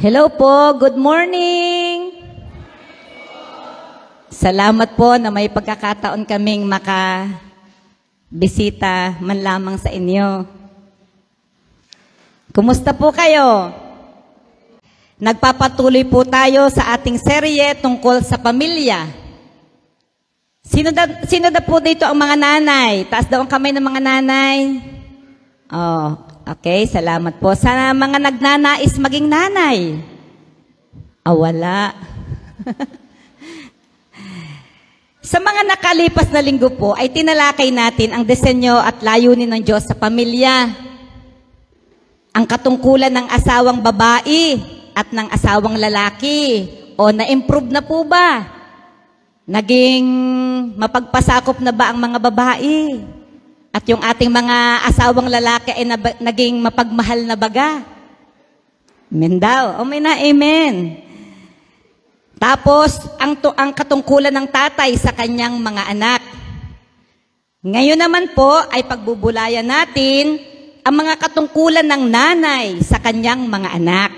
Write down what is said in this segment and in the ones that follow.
Hello po, good morning. Salamat po na may pagkakataon kaming makabisita man lamang sa inyo. Kumusta po kayo? Nagpapatuloy po tayo sa ating serye tungkol sa pamilya. Sino na po dito ang mga nanay? Taas daw ang kamay ng mga nanay. Oh, okay, salamat po. Sa mga nagnanais maging nanay. Wala. Sa mga nakalipas na linggo po ay tinalakay natin ang disenyo at layunin ng Diyos sa pamilya. Ang katungkulan ng asawang babae at ng asawang lalaki. O na-improve na po ba? Naging mapagpasakop na ba ang mga babae? At yung ating mga asawang lalaki ay naging mapagmahal na baga? Amen daw. Amen na, amen. Tapos, ang katungkulan ng tatay sa kanyang mga anak. Ngayon naman po ay pagbubulayan natin ang mga katungkulan ng nanay sa kanyang mga anak.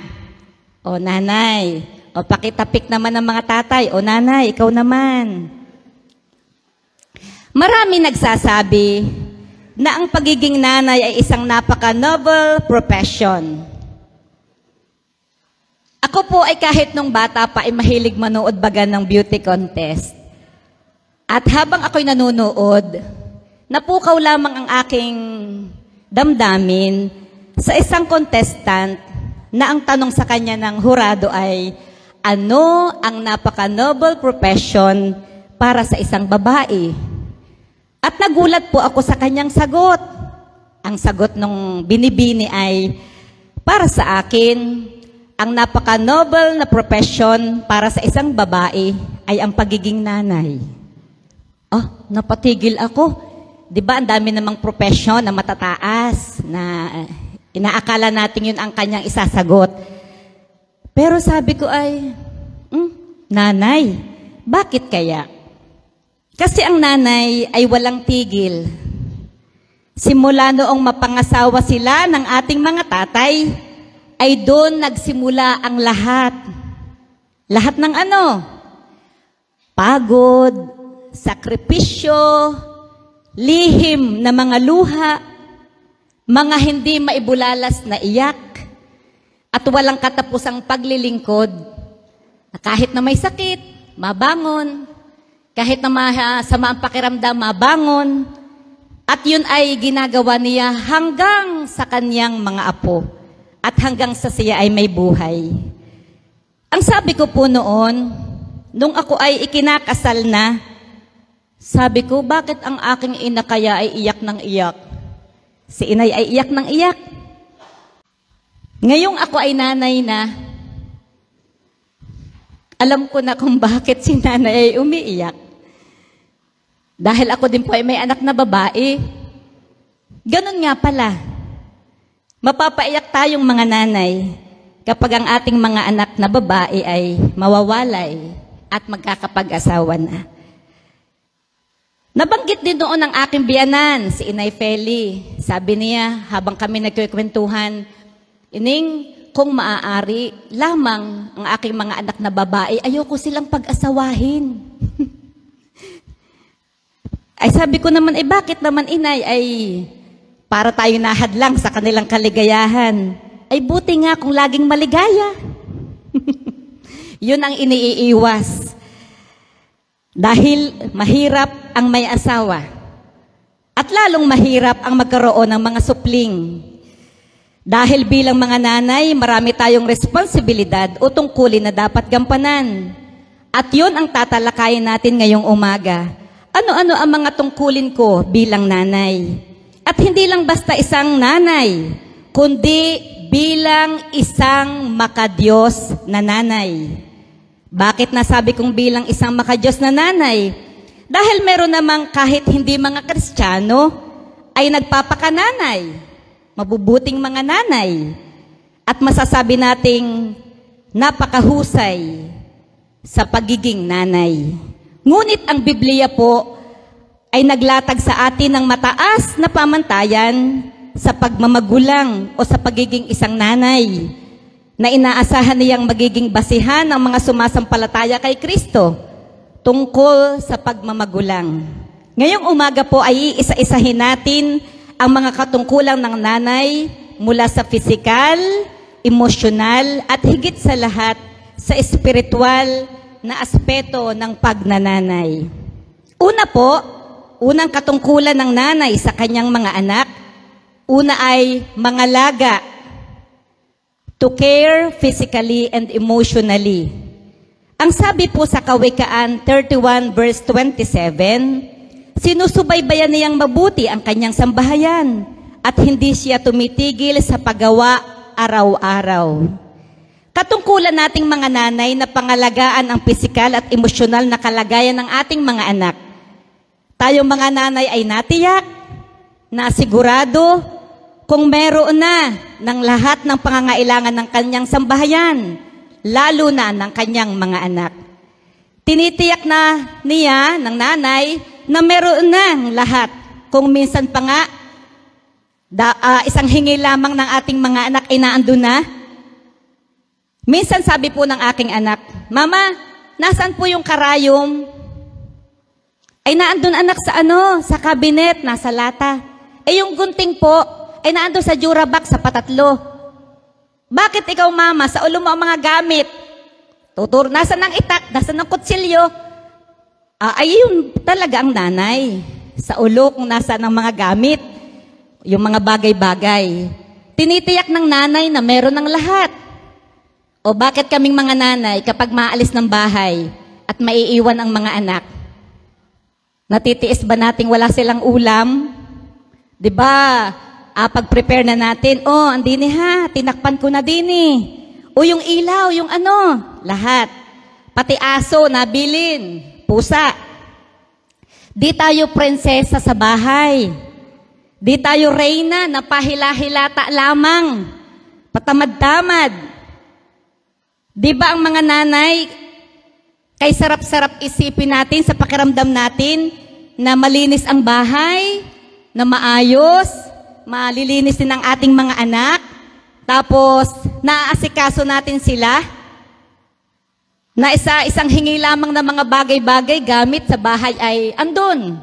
O nanay, o pakitapik naman ng mga tatay. O nanay, ikaw naman. Marami nagsasabi na ang pagiging nanay ay isang napaka-noble profession. Ako po ay kahit nung bata pa ay mahilig manood baga ng beauty contest. At habang ako'y nanonood, napukaw lamang ang aking damdamin sa isang contestant na ang tanong sa kanya ng hurado ay, ano ang napaka-noble profession para sa isang babae? At nagulat po ako sa kanyang sagot. Ang sagot nung binibini ay, para sa akin, ang napaka-noble na profession para sa isang babae ay ang pagiging nanay. Napatigil ako. Di ba ang dami namang profession na matataas, na inaakala natin yun ang kanyang isasagot. Pero sabi ko ay, nanay, bakit kaya? Kasi ang nanay ay walang tigil. Simula noong mapangasawa sila ng ating mga tatay, ay doon nagsimula ang lahat. Lahat ng ano? Pagod, sakripisyo, lihim na mga luha, mga hindi maibulalas na iyak, at walang katapusang paglilingkod. Na kahit na may sakit, mabangon. Kahit na masama ang pakiramdam, mabangon. At yun ay ginagawa niya hanggang sa kanyang mga apo. At hanggang sa siya ay may buhay. Ang sabi ko po noon, nung ako ay ikinakasal na, sabi ko, bakit ang aking ina kaya ay iyak ng iyak? Si inay ay iyak ng iyak. Ngayong ako ay nanay na, alam ko na kung bakit si nanay ay umiiyak. Dahil ako din po ay may anak na babae. Ganun nga pala. Mapapaiyak tayong mga nanay kapag ang ating mga anak na babae ay mawawalay at magkakapag-asawa na. Nabanggit din noon ng aking biyanan, si Inay Feli. Sabi niya, habang kami nagkikwentuhan, Ining, kung maaari, lamang ang aking mga anak na babae, ayoko silang pag-asawahin. Ay sabi ko naman, bakit naman inay, ay para tayo nahadlang sa kanilang kaligayahan. Ay buti nga kung laging maligaya. Yun ang iniiiwas. Dahil mahirap ang may asawa. At lalong mahirap ang magkaroon ng mga supling. Dahil bilang mga nanay, marami tayong responsibilidad o tungkulin na dapat gampanan. At yun ang tatalakayin natin ngayong umaga. Ano-ano ang mga tungkulin ko bilang nanay? At hindi lang basta isang nanay, kundi bilang isang makadiyos na nanay. Bakit nasabi kong bilang isang makadiyos na nanay? Dahil meron namang kahit hindi mga Kristiyano ay nagpapakananay, mabubuting mga nanay. At masasabi nating napakahusay sa pagiging nanay. Ngunit ang Biblia po ay naglatag sa atin ng mataas na pamantayan sa pagmamagulang o sa pagiging isang nanay. na inaasahan niyang magiging basihan ng mga sumasampalataya kay Kristo tungkol sa pagmamagulang. Ngayong umaga po ay iisa-isahin natin ang mga katungkulan ng nanay mula sa pisikal, emosyonal at higit sa lahat sa espiritual na aspeto ng pagnananay. Una po, unang katungkulan ng nanay sa kanyang mga anak, una ay mangalaga, to care physically and emotionally. Ang sabi po sa Kawikaan 31 verse 27, sinusubaybayan niyang mabuti ang kanyang sambahayan at hindi siya tumitigil sa paggawa araw-araw. Katungkulan nating mga nanay na pangalagaan ang pisikal at emosyonal na kalagayan ng ating mga anak. Tayong mga nanay ay natiyak, nasigurado, kung meron na ng lahat ng pangangailangan ng kanyang sambahayan, lalo na ng kanyang mga anak. Tinitiyak na niya, ng nanay, na meron na ng lahat. Kung minsan pa nga, isang hingi lamang ng ating mga anak ay naandun na. Minsan sabi po ng aking anak, Mama, nasaan po yung karayom? Ay naandun anak sa kabinet, nasa lata. Yung gunting po, ay naandun sa Durabox sa patatlo. Bakit ikaw mama, sa ulo mo ang mga gamit? Nasaan ang itak, nasaan ang kutsilyo? Ay yun talaga ang nanay. Sa ulo kung nasaan ang mga gamit, yung mga bagay-bagay. Tinitiyak ng nanay na meron ng lahat. O bakit kaming mga nanay kapag maalis ng bahay at maiiwan ang mga anak? Natitiis ba nating wala silang ulam? Diba? Pag-prepare na natin, andini ha, tinakpan ko na dini. O yung ilaw, yung lahat. Pati aso, nabilin, pusa. Di tayo prinsesa sa bahay. Di tayo reyna na pahila-hilata lamang. Patamad-tamad. Di ba ang mga nanay, kay sarap-sarap isipin natin sa pakiramdam natin na malinis ang bahay, na maayos, malilinis din ang ating mga anak, tapos naaasikaso natin sila, na isang hingi lamang na mga bagay-bagay gamit sa bahay ay andun.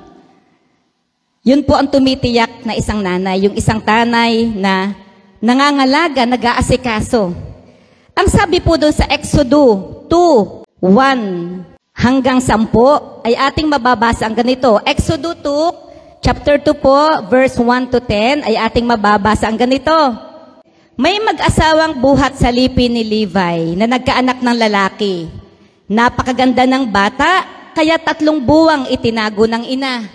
Yun po ang tumitiyak na isang nanay, yung isang tanay na nangangalaga, nag-aasikaso. Ang sabi po doon sa Exodo 2:1 hanggang 10 ay ating mababasa ang ganito. Exodo 2, chapter 2 po, verse 1 to 10 ay ating mababasa ang ganito. May mag-asawang buhat sa lipi ni Levi na nagkaanak ng lalaki. Napakaganda ng bata, kaya 3 buwang itinago ng ina.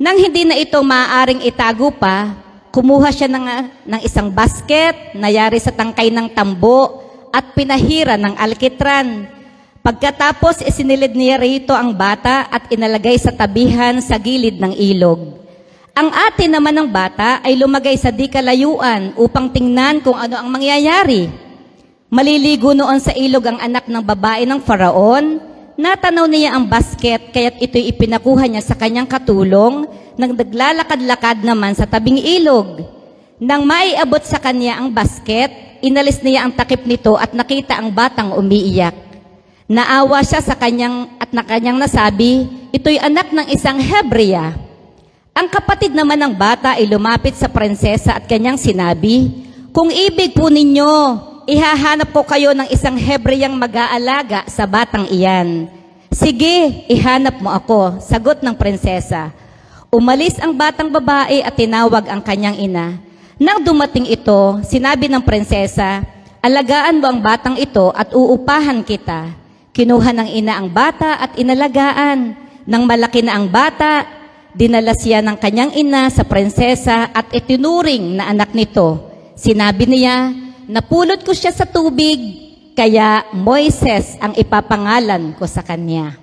Nang hindi na ito maaaring itago pa, kumuha siya ng isang basket na yari sa tangkay ng tambo at pinahira ng alkitran. Pagkatapos isinilid niya rito ang bata at inalagay sa tabihan sa gilid ng ilog. Ang ate naman ng bata ay lumagay sa di kalayuan upang tingnan kung ano ang mangyayari. Maliligo noon sa ilog ang anak ng babae ng Faraon. Natanaw niya ang basket kaya't ito'y ipinakuha niya sa kanyang katulong nang naglalakad-lakad naman sa tabing ilog. Nang maiabot sa kanya ang basket, inalis niya ang takip nito at nakita ang batang umiiyak. Naawa siya sa kanyang nasabi, ito'y anak ng isang Hebrea. Ang kapatid naman ng bata ay lumapit sa prinsesa at kanyang sinabi, kung ibig po ninyo, ihahanap ko kayo ng isang Hebreyang mag-aalaga sa batang iyan. Sige, ihanap mo ako, sagot ng prinsesa. Umalis ang batang babae at tinawag ang kanyang ina. Nang dumating ito, sinabi ng prinsesa, alagaan mo ang batang ito at uupahan kita. Kinuha ng ina ang bata at inalagaan. Nang malaki na ang bata, dinala siya ng kanyang ina sa prinsesa at itinuring na anak nito. Sinabi niya, napulot ko siya sa tubig, kaya Moises ang ipapangalan ko sa kanya.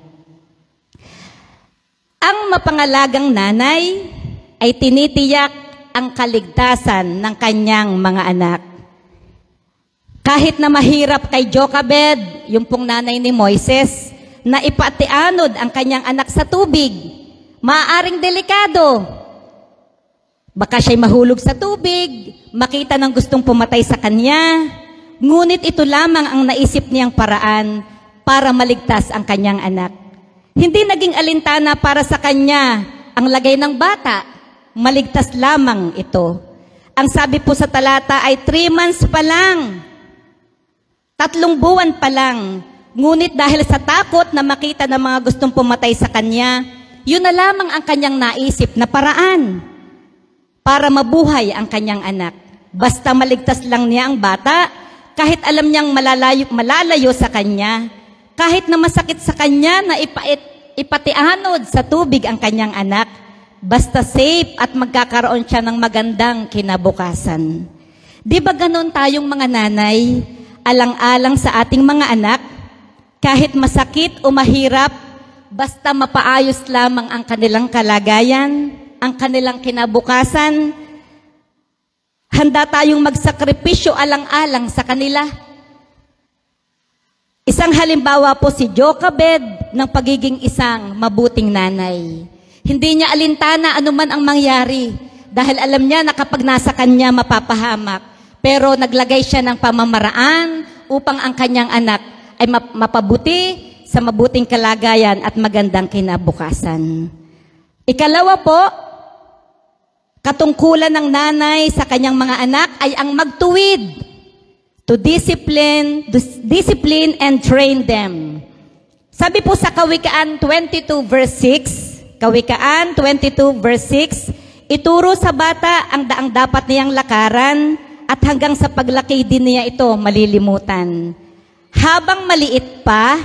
Ang mapangalagang nanay ay tinitiyak ang kaligtasan ng kanyang mga anak. Kahit na mahirap kay Jochebed, yung pong nanay ni Moises, na ipatianod ang kanyang anak sa tubig, maaaring delikado. Baka siya'y mahulog sa tubig, makita ng gustong pumatay sa kanya, ngunit ito lamang ang naisip niyang paraan para maligtas ang kanyang anak. Hindi naging alintana para sa kanya ang lagay ng bata, maligtas lamang ito. Ang sabi po sa talata ay 3 months pa lang, 3 buwan pa lang, ngunit dahil sa takot na makita ng mga gustong pumatay sa kanya, yun na lamang ang kanyang naisip na paraan para mabuhay ang kanyang anak. Basta maligtas lang niya ang bata, kahit alam niyang malalayo sa kanya, kahit na masakit sa kanya na ipatianod sa tubig ang kanyang anak, basta safe at magkakaroon siya ng magandang kinabukasan. Di ba ganon tayong mga nanay, alang-alang sa ating mga anak, kahit masakit o mahirap, basta mapaayos lamang ang kanilang kalagayan, ang kanilang kinabukasan, handa tayong magsakripisyo alang-alang sa kanila. Isang halimbawa po si Jochebed ng pagiging isang mabuting nanay. Hindi niya alintana anuman ang mangyari dahil alam niya na kapag nasa kanya mapapahamak. Pero naglagay siya ng pamamaraan upang ang kanyang anak ay mapabuti sa mabuting kalagayan at magandang kinabukasan. Ikalawa po, katungkulan ng nanay sa kanyang mga anak ay ang magtuwid. To discipline and train them. Sabi po sa Kawikaan 22 verse 6, Kawikaan 22 verse 6, ituro sa bata ang daang dapat niyang lakaran at hanggang sa paglaki din niya ito malilimutan. Habang maliit pa,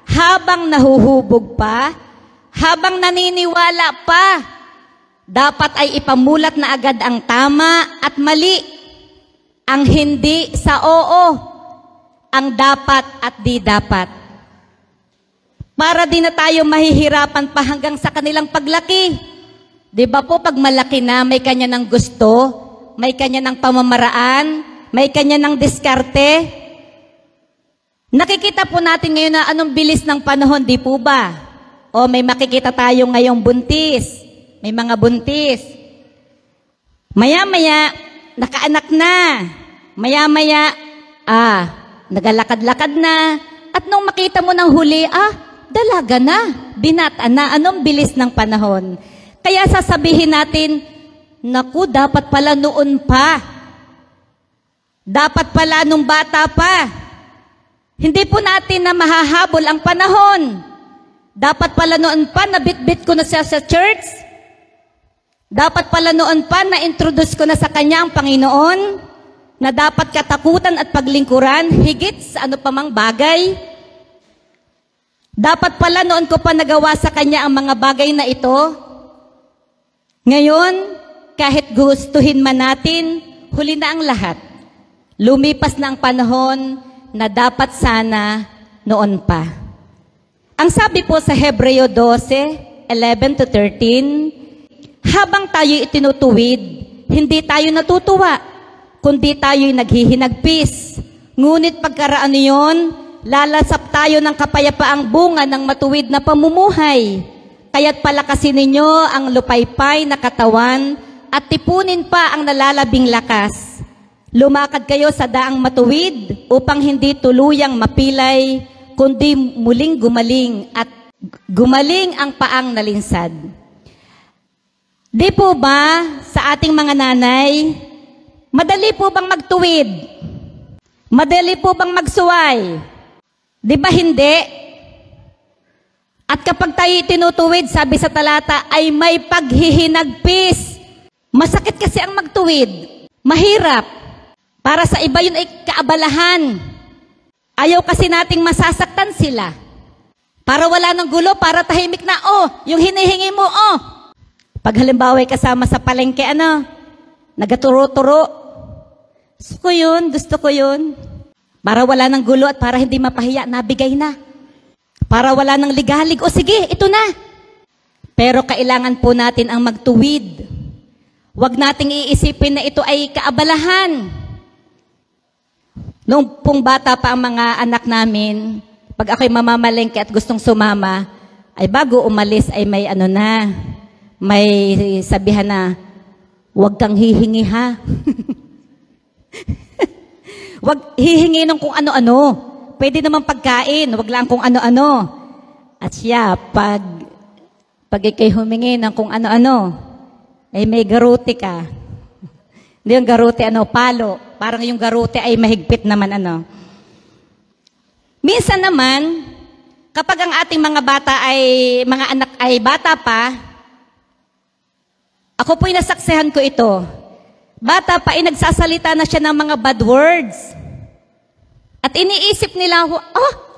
habang nahuhubog pa, habang naniniwala pa, dapat ay ipamulat na agad ang tama at mali, ang hindi sa oo, ang dapat at di dapat. Para di na tayo mahihirapan pa hanggang sa kanilang paglaki. Di ba po pag malaki na, may kanya ng gusto, may kanya ng pamamaraan, may kanya ng diskarte. Nakikita po natin ngayon na anong bilis ng panahon, di po ba? O may makikita tayo ngayong buntis, may mga buntis. Maya-maya, nakaanak na. Maya-maya, nagalakad-lakad na. At nung makita mo ng huli, dalaga na, binata na. Anong bilis ng panahon? Kaya sasabihin natin, naku, dapat pala noon pa. Dapat pala nung bata pa. Hindi po natin na mahahabol ang panahon. Dapat pala noon pa, nabitbit ko na siya sa church. Dapat pala noon pa, na-introduce ko na sa kanya ang Panginoon, na dapat katakutan at paglingkuran, higit sa ano pa mang bagay. Dapat pala noon ko pa nagawa sa kanya ang mga bagay na ito. Ngayon, kahit gustuhin man natin, huli na ang lahat. Lumipas na ang panahon na dapat sana noon pa. Ang sabi po sa Hebreo 12, 11 to 13, habang tayo'y itinutuwid, hindi tayo natutuwa, kundi tayo'y naghihinagpis. Ngunit pagkaraan niyon, lalasap tayo ng kapayapaang bunga ng matuwid na pamumuhay. Kaya't palakasin ninyo ang lupaypay na katawan at tipunin pa ang nalalabing lakas. Lumakad kayo sa daang matuwid upang hindi tuluyang mapilay, kundi muling gumaling at gumaling ang paang nalinsad. Di po ba sa ating mga nanay, madali po bang magtuwid? Madali po bang magsuway? Di ba hindi? At kapag tayo tinutuwid, sabi sa talata, ay may paghihinagpis. Masakit kasi ang magtuwid. Mahirap. Para sa iba yun ay kaabalahan. Ayaw kasi nating masasaktan sila. Para wala ng gulo, para tahimik na, yung hinihingi mo, Pag halimbawa ay kasama sa palengke, nagaturo-turo. Gusto ko yun. Para wala ng gulo at para hindi mapahiya, nabigay na. Para wala ng ligalig, sige, ito na. Pero kailangan po natin ang magtuwid. Huwag nating iisipin na ito ay kaabalahan. Noong pong bata pa ang mga anak namin, pag ako'y mamamalengke at gustong sumama, ay bago umalis ay may may sabihan na, huwag kang hihingi ha. Huwag hihingi ng kung ano-ano. Pwede naman pagkain, huwag lang kung ano-ano. At siya, pag ikay humingi ng kung ano-ano, ay may garuti ka. Hindi yung garuti, palo. Parang yung garuti ay mahigpit naman, Minsan naman, kapag ang ating mga anak ay bata pa, ako po'y nasaksihan ko ito. Bata pa, nagsasalita na siya ng mga bad words. At iniisip nila,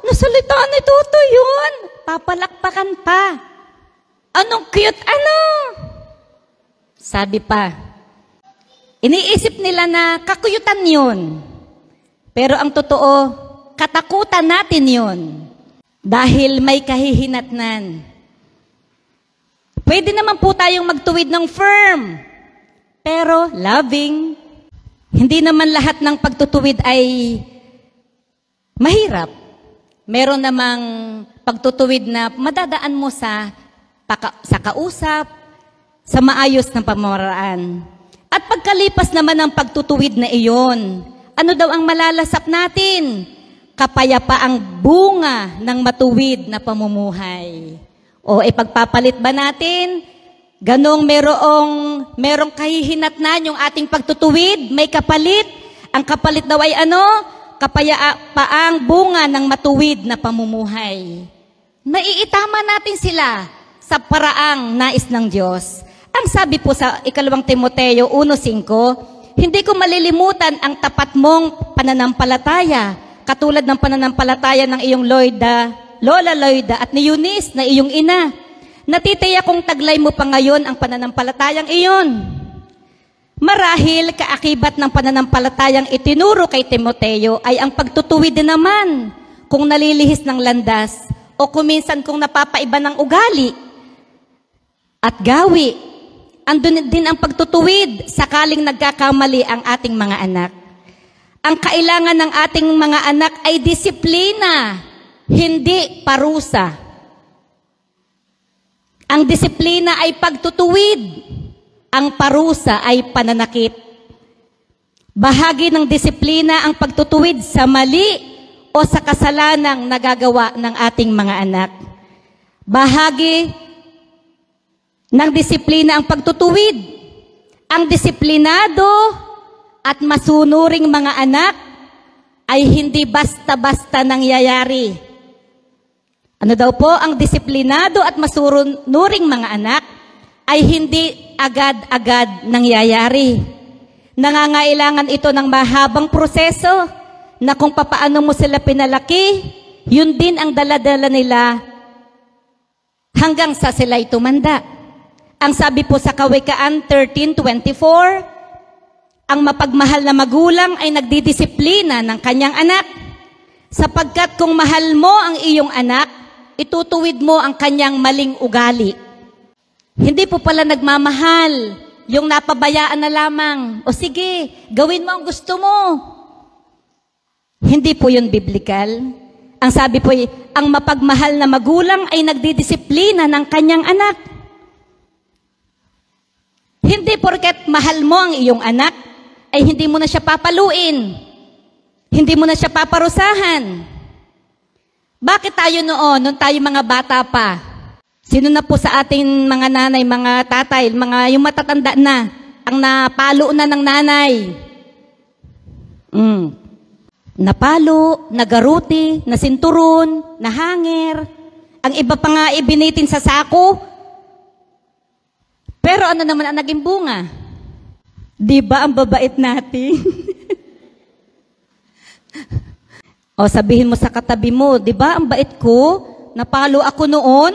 nasalita ni Toto yun. Papalakpakan pa. Anong cute, Sabi pa, iniisip nila na kakuyutan yun. Pero ang totoo, katakutan natin yun. Dahil may kahihinatnan. Pwede naman po tayong magtuwid ng firm. Pero loving. Hindi naman lahat ng pagtutuwid ay mahirap. Meron namang pagtutuwid na madadaan mo sa kausap, sa maayos ng pamamaraan. At pagkalipas naman ng pagtutuwid na iyon, ano daw ang malalasap natin? Kapayapaang bunga ng matuwid na pamumuhay. O ipagpapalit ba natin? Ganong merong kahihinatnan yung ating pagtutuwid, may kapalit. Ang kapalit daw ay kapayapaang bunga ng matuwid na pamumuhay. Naiitama natin sila sa paraang nais ng Diyos. Ang sabi po sa 2 Timoteo 1:5, hindi ko malilimutan ang tapat mong pananampalataya, katulad ng pananampalataya ng iyong Lola Loida at ni Eunice na iyong ina. Natitiyak kong taglay mo pa ngayon ang pananampalatayang iyon. Marahil kaakibat ng pananampalatayang itinuro kay Timoteo ay ang pagtutuwid din naman kung nalilihis ng landas o kuminsan kung napapaiba ng ugali at gawi. Andun din ang pagtutuwid sakaling nagkakamali ang ating mga anak. Ang kailangan ng ating mga anak ay disiplina, hindi parusa. Ang disiplina ay pagtutuwid. Ang parusa ay pananakit. Bahagi ng disiplina ang pagtutuwid sa mali o sa kasalanang nagagawa ng ating mga anak. Bahagi ng disiplina ang pagtutuwid. Ang disiplinado at masunuring mga anak ay hindi basta-basta nangyayari. Ano daw po, ang disiplinado at masunuring mga anak ay hindi agad-agad nangyayari. Nangangailangan ito ng mahabang proseso na kung papaano mo sila pinalaki, yun din ang daladala nila hanggang sa sila'y tumanda. Ang sabi po sa Kawikaan 13:24, ang mapagmahal na magulang ay nagdidisiplina ng kanyang anak, sapagkat kung mahal mo ang iyong anak, itutuwid mo ang kanyang maling ugali. Hindi po pala nagmamahal yung napabayaan na lamang. O sige, gawin mo ang gusto mo. Hindi po yun biblical. Ang sabi po, ang mapagmahal na magulang ay nagdidisiplina ng kanyang anak. Hindi porket mahal mo ang iyong anak, ay hindi mo na siya papaluin. Hindi mo na siya paparusahan. Bakit tayo nung tayo mga bata pa? Sino na po sa ating mga nanay, mga tatay, yung matatanda na, ang napalo na ng nanay? Napalo, nagaruti, nasinturon, nahanger. Ang iba pa nga ibinitin sa sako. Pero ano naman ang naging bunga? Di ba ang babait natin? O sabihin mo sa katabi mo, di ba ang bait ko? Napalo ako noon?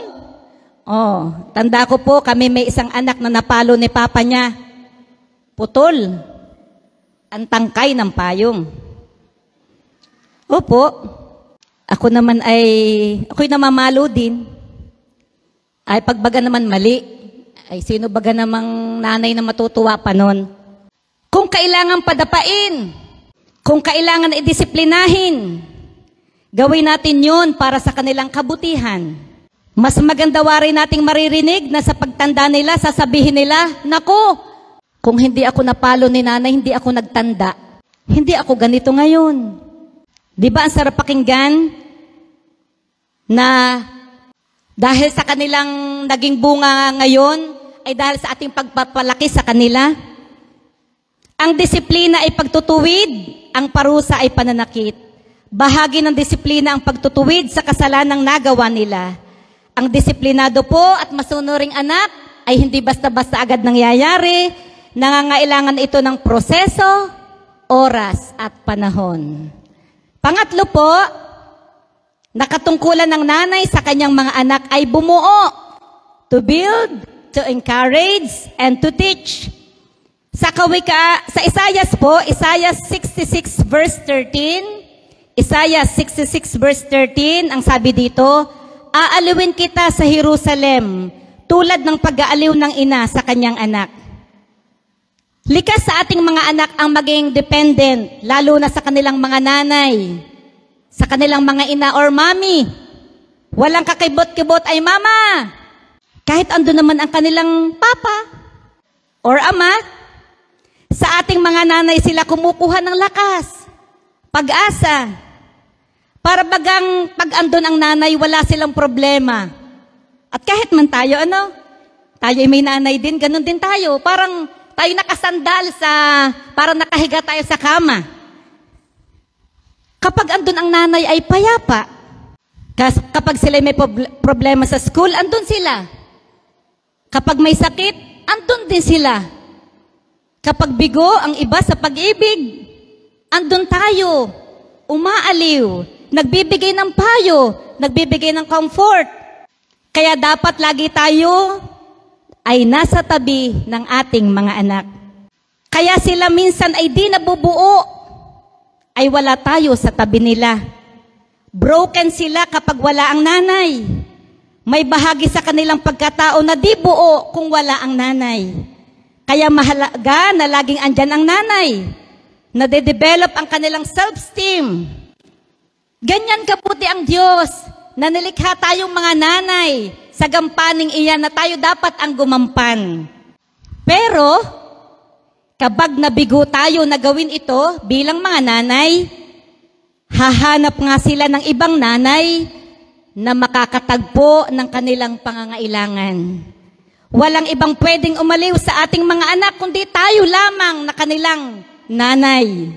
O, tanda ko po, kami may isang anak na napalo ni papa niya. Putol. Ang tangkay ng payong. Opo. Ako'y namamalo din. Ay pagbaga naman mali. Ay sino baga namang nanay na matutuwa pa nun? Kung kailangan padapain, kung kailangan idisiplinahin, gawin natin yun para sa kanilang kabutihan. Mas maganda wari nating maririnig na sa pagtanda nila, sasabihin nila, naku, kung hindi ako napalo ni nanay, hindi ako nagtanda. Hindi ako ganito ngayon. Di ba ang sarap pakinggan na dahil sa kanilang naging bunga ngayon, ay dahil sa ating pagpapalaki sa kanila? Ang disiplina ay pagtutuwid, ang parusa ay pananakit. Bahagi ng disiplina ang pagtutuwid sa kasalanang nagawa nila. Ang disiplinado po at masunuring anak ay hindi basta-basta agad nangyayari. Nangangailangan ito ng proseso, oras at panahon. Pangatlo po, nakatungkulan ng nanay sa kanyang mga anak ay bumuo, to build, to encourage, and to teach. Sa Isaiah po, Isaiah 66 verse 13, Isaiah 66 verse 13, ang sabi dito, aaliwin kita sa Jerusalem, tulad ng pag-aaliw ng ina sa kanyang anak. Likas sa ating mga anak ang maging dependent, lalo na sa kanilang mga nanay, sa kanilang mga ina or mami. Walang kakibot-kibot ay mama. Kahit ando naman ang kanilang papa or ama, sa ating mga nanay sila kumukuha ng lakas, pag-asa. Para bagang pag andun ang nanay, wala silang problema. At kahit man tayo, tayo ay may nanay din, ganun din tayo. Parang tayo nakasandal parang nakahiga tayo sa kama. Kapag andun ang nanay ay payapa. Kapag sila may problema sa school, andun sila. Kapag may sakit, andun din sila. Kapag bigo ang iba sa pag-ibig, andun tayo, umaaliw, nagbibigay ng payo, nagbibigay ng comfort. Kaya dapat lagi tayo ay nasa tabi ng ating mga anak. Kaya sila minsan ay di nabubuo, ay wala tayo sa tabi nila. Broken sila kapag wala ang nanay. May bahagi sa kanilang pagkatao na di buo kung wala ang nanay. Kaya mahalaga na laging andyan ang nanay, na de-develop ang kanilang self-esteem. Ganyan kaputi ang Diyos, na nilikha tayong mga nanay, sa gampaning iyan na tayo dapat ang gumampan. Pero, kapag nabigo tayo na gawin ito bilang mga nanay, hahanap nga sila ng ibang nanay na makakatagpo ng kanilang pangangailangan. Walang ibang pwedeng umaliw sa ating mga anak kundi tayo lamang na kanilang nanay.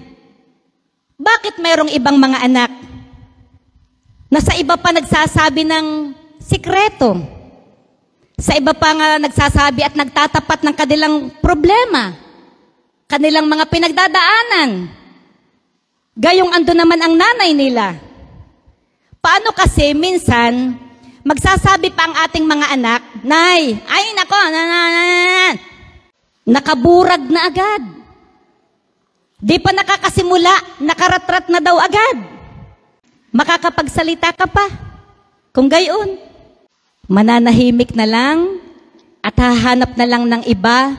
Bakit mayroong ibang mga anak na sa iba pa nagsasabi ng sikreto? Sa iba pa nga nagsasabi at nagtatapat ng kanilang problema, kanilang mga pinagdadaanan. Gayong ando naman ang nanay nila. Paano kasi minsan magsasabi pa ang ating mga anak, Nay, ay nako, nakaburag na agad. Di pa nakakasimula, nakaratrat na daw agad. Makakapagsalita ka pa. Kung gayon, mananahimik na lang at hahanap na lang ng iba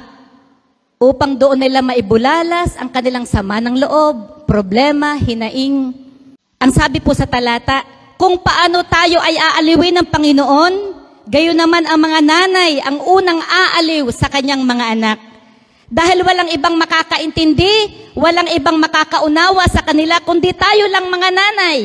upang doon nila maibulalas ang kanilang sama ng loob, problema, hinaing. Ang sabi po sa talata, kung paano tayo ay aaliwin ng Panginoon, gayon naman ang mga nanay ang unang aaliw sa kanyang mga anak. Dahil walang ibang makakaintindi, walang ibang makakaunawa sa kanila, kundi tayo lang mga nanay.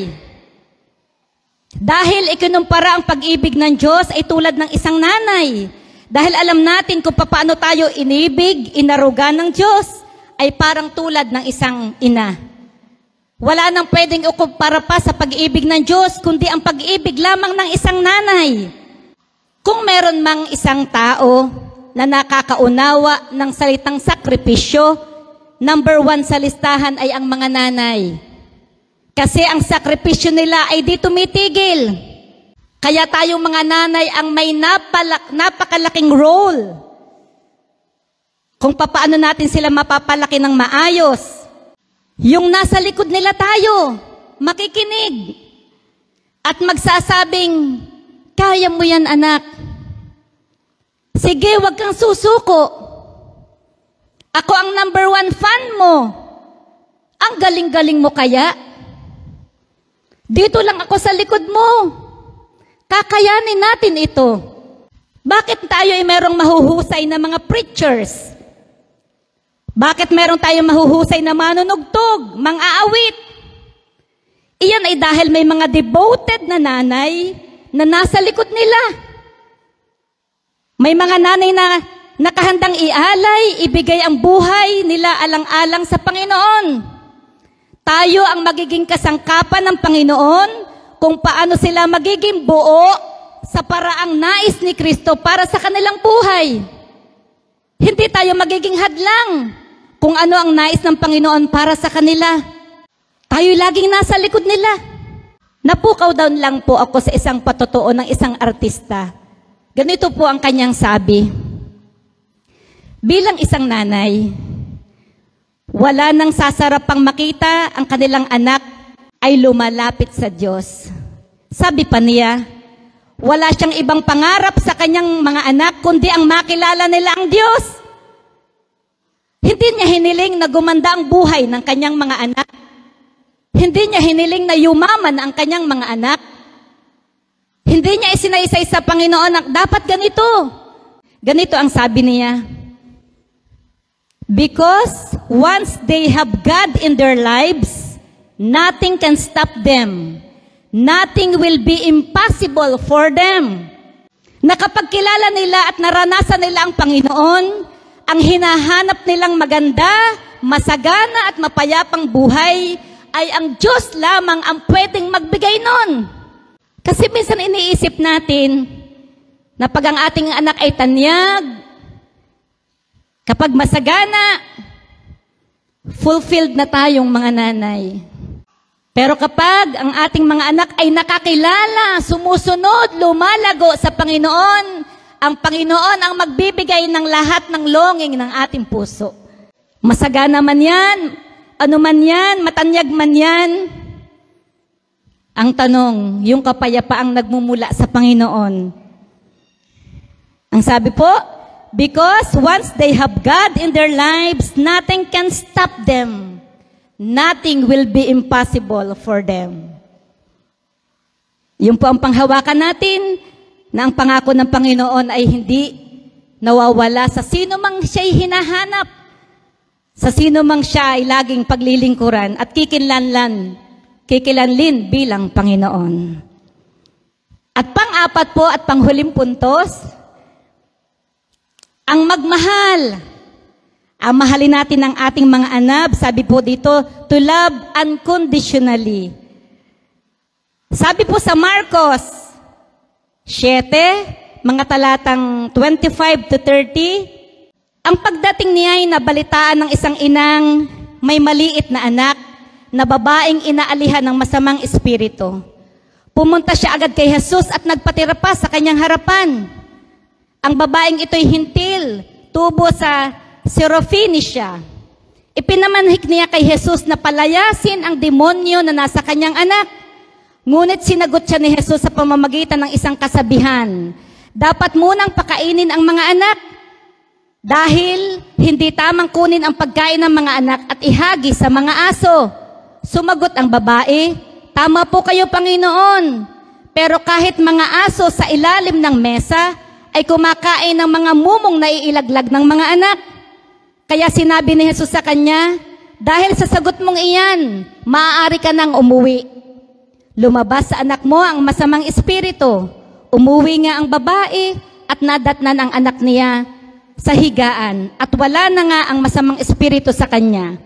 Dahil ikinumpara ang pag-ibig ng Diyos ay tulad ng isang nanay. Dahil alam natin kung paano tayo inibig, inaruga ng Diyos, ay parang tulad ng isang ina. Wala nang pwedeng ukumpara pa sa pag-ibig ng Diyos, kundi ang pag-ibig lamang ng isang nanay. Kung meron mang isang tao na nakakaunawa ng salitang sakripisyo, number 1 sa listahan ay ang mga nanay. Kasi ang sakripisyo nila ay di tumitigil. Kaya tayong mga nanay ang may napakalaking role kung paano natin sila mapapalaki ng maayos. Yung nasa likod nila tayo, makikinig at magsasabing, kaya mo yan anak. Sige, wag kang susuko. Ako ang number 1 fan mo. Ang galing-galing mo kaya. Dito lang ako sa likod mo. Kakayanin natin ito. Bakit tayo ay merong mahuhusay na mga preachers? Bakit meron tayong mahuhusay na manunugtog, mang-aawit? Iyan ay dahil may mga devoted na nanay na nasa likod nila. May mga nanay na nakahandang ialay, ibigay ang buhay nila alang-alang sa Panginoon. Tayo ang magiging kasangkapan ng Panginoon kung paano sila magiging buo sa paraang nais ni Kristo para sa kanilang buhay. Hindi tayo magiging hadlang kung ano ang nais ng Panginoon para sa kanila. Tayo laging nasa likod nila. Napukaw down lang po ako sa isang patotoo ng isang artista. Ganito po ang kanyang sabi. Bilang isang nanay, wala nang sasarap pang makita ang kanilang anak ay lumalapit sa Diyos. Sabi pa niya, wala siyang ibang pangarap sa kanyang mga anak kundi ang makilala nila ang Diyos. Hindi niya hiniling na gumanda ang buhay ng kanyang mga anak. Hindi niya hiniling na yumaman ang kanyang mga anak. Hindi niya isinaysay sa Panginoon na dapat ganito. Ganito ang sabi niya. Because once they have God in their lives, nothing can stop them. Nothing will be impossible for them. Na kapag kilala nila at naranasan nila ang Panginoon, ang hinahanap nilang maganda, masagana at mapayapang buhay, ay ang Diyos lamang ang pwedeng magbigay nun. Kasi minsan iniisip natin na pag ang ating anak ay tanyag, kapag masagana, fulfilled na tayong mga nanay. Pero kapag ang ating mga anak ay nakakilala, sumusunod, lumalago sa Panginoon, ang Panginoon ang magbibigay ng lahat ng longing ng ating puso. Masagana man yan, ano man yan, matanyag man yan. Ang tanong, yung kapayapaang nagmumula sa Panginoon. Ang sabi po, because once they have God in their lives, nothing can stop them. Nothing will be impossible for them. Yung po ang panghawakan natin, na ang pangako ng Panginoon ay hindi nawawala sa sino mang siya'y hinahanap. Sa sino mang siya ay laging paglilingkuran at kikilanlin bilang Panginoon. At pang-apat po at panghuling puntos, ang magmahal. Ang mahalin natin ang ating mga anak, sabi po dito, to love unconditionally. Sabi po sa Marcos 7, mga talatang 25 to 30, ang pagdating niya ay nabalitaan ng isang inang may maliit na anak na babaeng inaalihan ng masamang espiritu. Pumunta siya agad kay Jesus at nagpatira pa sa kanyang harapan. Ang babaeng ito'y hintil, tubo sa Syrophoenicia. Ipinamanhik niya kay Jesus na palayasin ang demonyo na nasa kanyang anak. Ngunit sinagot siya ni Jesus sa pamamagitan ng isang kasabihan. Dapat munang pakainin ang mga anak. Dahil hindi tamang kunin ang pagkain ng mga anak at ihagi sa mga aso. Sumagot ang babae, tama po kayo Panginoon. Pero kahit mga aso sa ilalim ng mesa ay kumakain ng mga mumong na iilaglag ng mga anak. Kaya sinabi ni Jesus sa kanya, dahil sa sagot mong iyan, maaari ka nang umuwi. Lumabas sa anak mo ang masamang espiritu. Umuwi nga ang babae at nadatnan ang anak niya sa higaan at wala na nga ang masamang espiritu sa kanya.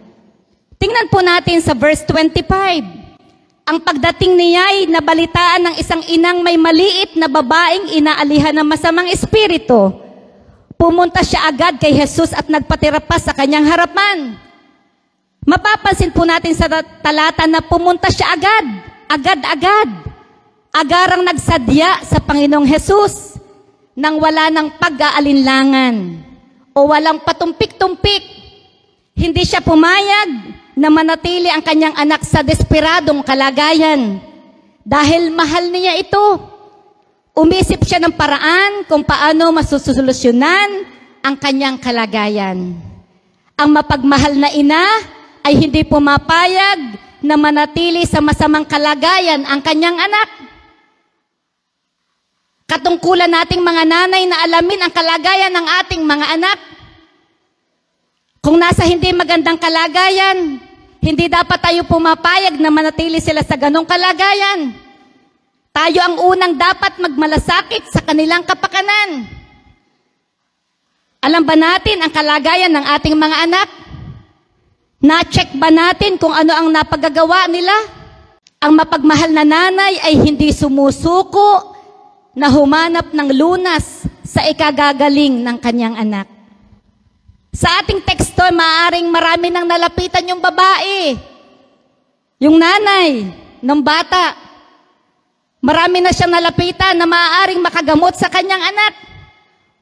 Tingnan po natin sa verse 25. Ang pagdating niya ay nabalitaan ng isang inang may maliit na babaeng inaalihan ng masamang espiritu. Pumunta siya agad kay Jesus at nagpatira pa sa kanyang harapan. Mapapansin po natin sa talata na pumunta siya agad-agad. Agarang nagsadya sa Panginoong Jesus nang wala ng pag-aalinlangan o walang patumpik-tumpik. Hindi siya pumayag na manatili ang kanyang anak sa desperadong kalagayan. Dahil mahal niya ito. Umisip siya ng paraan kung paano masusolusyonan ang kanyang kalagayan. Ang mapagmahal na ina ay hindi pumapayag na manatili sa masamang kalagayan ang kanyang anak. Katungkulan nating mga nanay na alamin ang kalagayan ng ating mga anak. Kung nasa hindi magandang kalagayan, hindi dapat tayo pumapayag na manatili sila sa ganong kalagayan. Tayo ang unang dapat magmalasakit sa kanilang kapakanan. Alam ba natin ang kalagayan ng ating mga anak? Na-check ba natin kung ano ang napagagawa nila? Ang mapagmahal na nanay ay hindi sumusuko na humanap ng lunas sa ikagagaling ng kanyang anak. Sa ating teksto, maaaring marami nang nalapitan yung babae, yung nanay ng bata. Marami na siyang nalapitan na maaaring makagamot sa kanyang anak.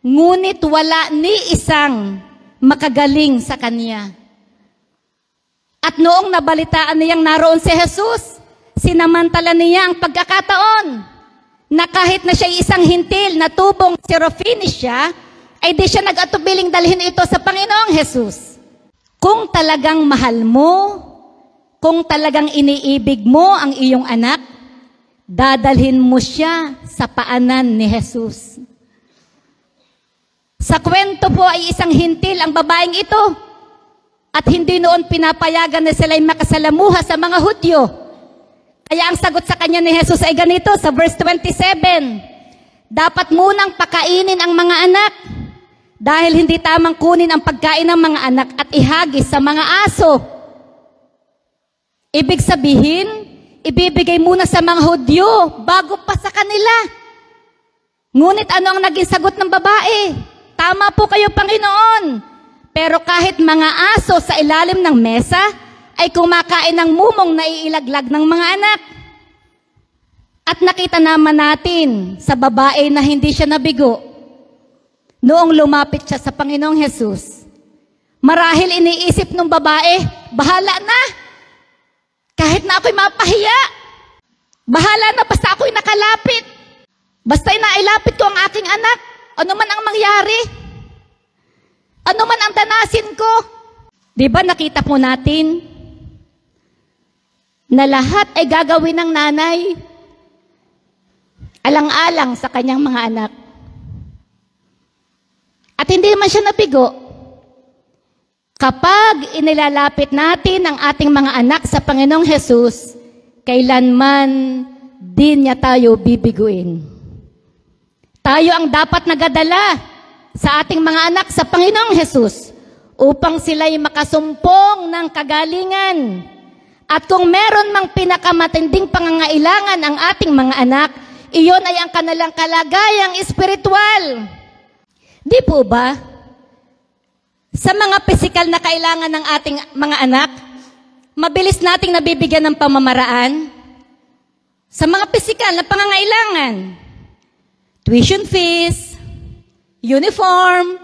Ngunit wala ni isang makagaling sa kanya. At noong nabalitaan niyang naroon si Jesus, sinamantala niya ang pagkakataon na kahit na siya isang hintil na tubong Syrophoenicia, ay di siya nag-atubiling dalhin ito sa Panginoong Jesus. Kung talagang mahal mo, kung talagang iniibig mo ang iyong anak, dadalhin mo siya sa paanan ni Jesus. Sa kwento po ay isang hintil ang babaeng ito at hindi noon pinapayagan na sila'y makasalamuha sa mga Hudyo. Kaya ang sagot sa kanya ni Jesus ay ganito sa verse 27. Dapat munang pakainin ang mga anak dahil hindi tamang kunin ang pagkain ng mga anak at ihagis sa mga aso. Ibig sabihin, ibibigay muna sa mga Hudyo bago pa sa kanila. Ngunit ano ang naging sagot ng babae? Tama po kayo, Panginoon. Pero kahit mga aso sa ilalim ng mesa ay kumakain ng mumong na iilaglag ng mga anak. At nakita naman natin sa babae na hindi siya nabigo. Noong lumapit siya sa Panginoong Jesus, marahil iniisip ng babae, bahala na. Kahit na ako'y mapahiya, bahala na basta ako'y nakalapit. Basta inailapit ko ang aking anak, ano man ang mangyari, ano man ang danasin ko. Diba nakita po natin na lahat ay gagawin ng nanay alang-alang sa kanyang mga anak. At hindi naman siya nabigo. Kapag inilalapit natin ang ating mga anak sa Panginoong Jesus, kailanman din niya tayo bibiguin. Tayo ang dapat nagadala sa ating mga anak sa Panginoong Jesus upang sila'y makasumpong ng kagalingan. At kung meron mang pinakamatinding pangangailangan ang ating mga anak, iyon ay ang kanilang kalagayang espiritual. Di po ba? Sa mga pisikal na kailangan ng ating mga anak, mabilis nating nabibigyan ng pamamaraan. Sa mga pisikal na pangangailangan, tuition fees, uniform,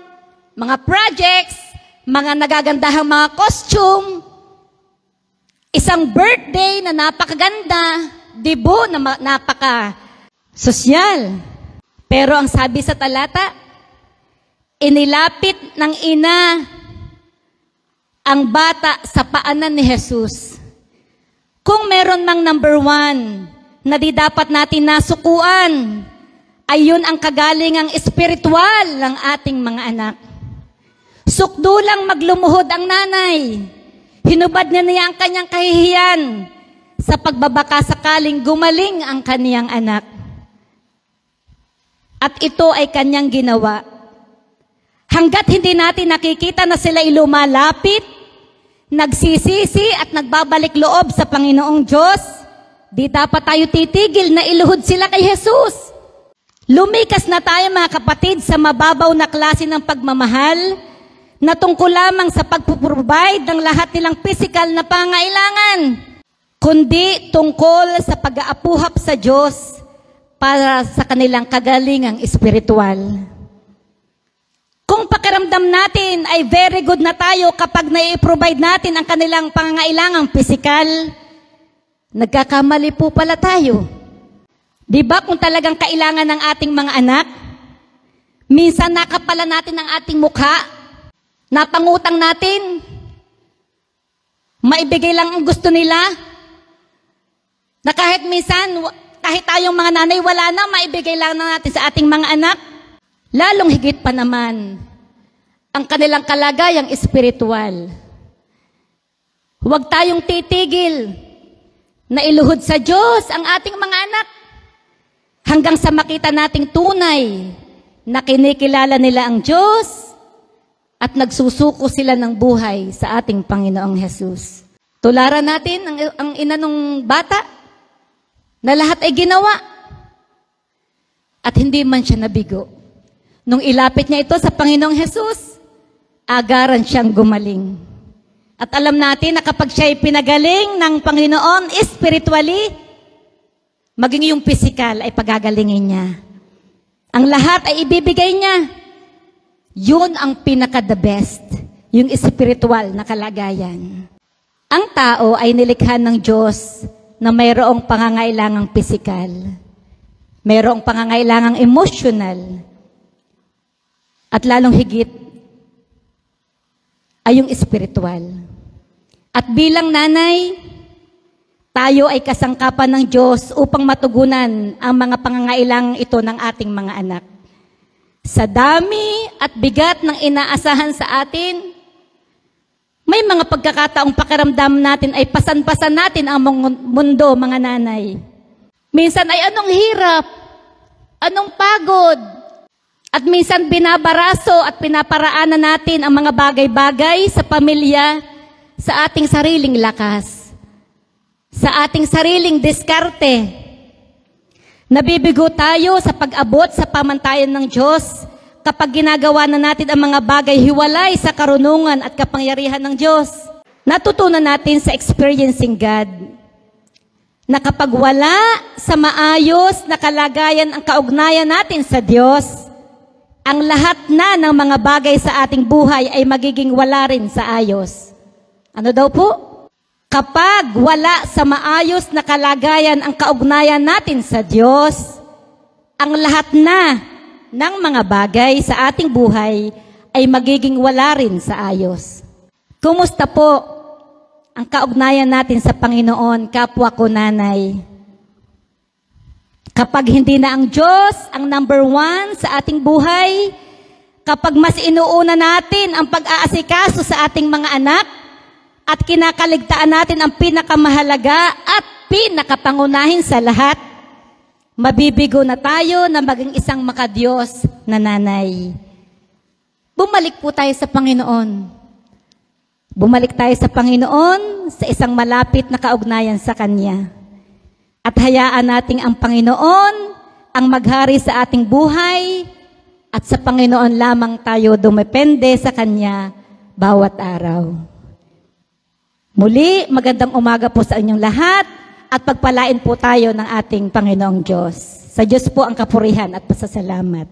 mga projects, mga nagagandahang mga costume, isang birthday na napakaganda, dibo na napaka-sosyal. Pero ang sabi sa talata, inilapit ng ina ang bata sa paanan ni Jesus. Kung meron mang number 1 na di dapat natin nasukuan, ay yun ang kagalingang espiritual ng ating mga anak. Sukdulang maglumuhod ang nanay. Hinubad niya ang kanyang kahihiyan sa pagbabaka sakaling gumaling ang kaniyang anak. At ito ay kanyang ginawa. Hanggat hindi natin nakikita na sila'y lumalapit, nagsisisi at nagbabalik loob sa Panginoong Diyos, di dapat tayo titigil na iluhod sila kay Jesus. Lumikas na tayo mga kapatid sa mababaw na klase ng pagmamahal na tungkol lamang sa pagpuprovide ng lahat nilang physical na pangailangan, kundi tungkol sa pag-aapuhap sa Diyos para sa kanilang kagalingang espiritual. Kung pakiramdam natin ay very good na tayo kapag nai-provide natin ang kanilang pangangailangang pisikal, nagkakamali po pala tayo. Di ba kung talagang kailangan ng ating mga anak, minsan nakapala natin ang ating mukha, napangutang natin, maibigay lang ang gusto nila, na kahit minsan, kahit tayong mga nanay, wala na, maibigay lang na natin sa ating mga anak. Lalong higit pa naman, ang kanilang kalagayang espiritual. Huwag tayong titigil na iluhod sa Diyos ang ating mga anak hanggang sa makita nating tunay na kinikilala nila ang Diyos at nagsusuko sila ng buhay sa ating Panginoong Hesus. Tularan natin ang ina ng bata na lahat ay ginawa at hindi man siya nabigo. Nung ilapit niya ito sa Panginoong Hesus, agaran siyang gumaling. At alam natin na kapag siya ay pinagaling ng Panginoon spiritually, maging yung physical ay pagagalingin niya. Ang lahat ay ibibigay niya. Yun ang pinaka-the best, yung spiritual na kalagayan. Ang tao ay nilikha ng Diyos na mayroong pangangailangang physical, mayroong pangangailangang emotional, at lalong higit ay yung spiritual. At bilang nanay, tayo ay kasangkapan ng Diyos upang matugunan ang mga pangangailangang ito ng ating mga anak. Sa dami at bigat ng inaasahan sa atin, may mga pagkakataong pakiramdam natin ay pasan-pasan natin ang mundo, mga nanay. Minsan ay anong hirap, anong pagod, at minsan binabaraso at pinaparaanan natin ang mga bagay-bagay sa pamilya sa ating sariling lakas, sa ating sariling diskarte. Nabibigo tayo sa pag-abot sa pamantayan ng Diyos kapag ginagawa na natin ang mga bagay hiwalay sa karunungan at kapangyarihan ng Diyos. Natutunan natin sa experiencing God na kapag wala sa maayos na kalagayan ang kaugnayan natin sa Diyos, ang lahat na ng mga bagay sa ating buhay ay magiging wala rin sa ayos. Ano daw po? Kapag wala sa maayos na kalagayan ang kaugnayan natin sa Diyos, ang lahat na ng mga bagay sa ating buhay ay magiging wala rin sa ayos. Kumusta po ang kaugnayan natin sa Panginoon, kapwa ko nanay? Kapag hindi na ang Diyos ang number one sa ating buhay, kapag mas inuuna natin ang pag-aasikaso sa ating mga anak, at kinakaligtaan natin ang pinakamahalaga at pinakapangunahin sa lahat, mabibigo na tayo na maging isang makadiyos na nanay. Bumalik po tayo sa Panginoon. Bumalik tayo sa Panginoon sa isang malapit na kaugnayan sa Kanya. At hayaan nating ang Panginoon ang maghari sa ating buhay at sa Panginoon lamang tayo dumepende sa Kanya bawat araw. Muli, magandang umaga po sa inyong lahat at pagpalain po tayo ng ating Panginoong Diyos. Sa Diyos po ang kapurihan at pasasalamat.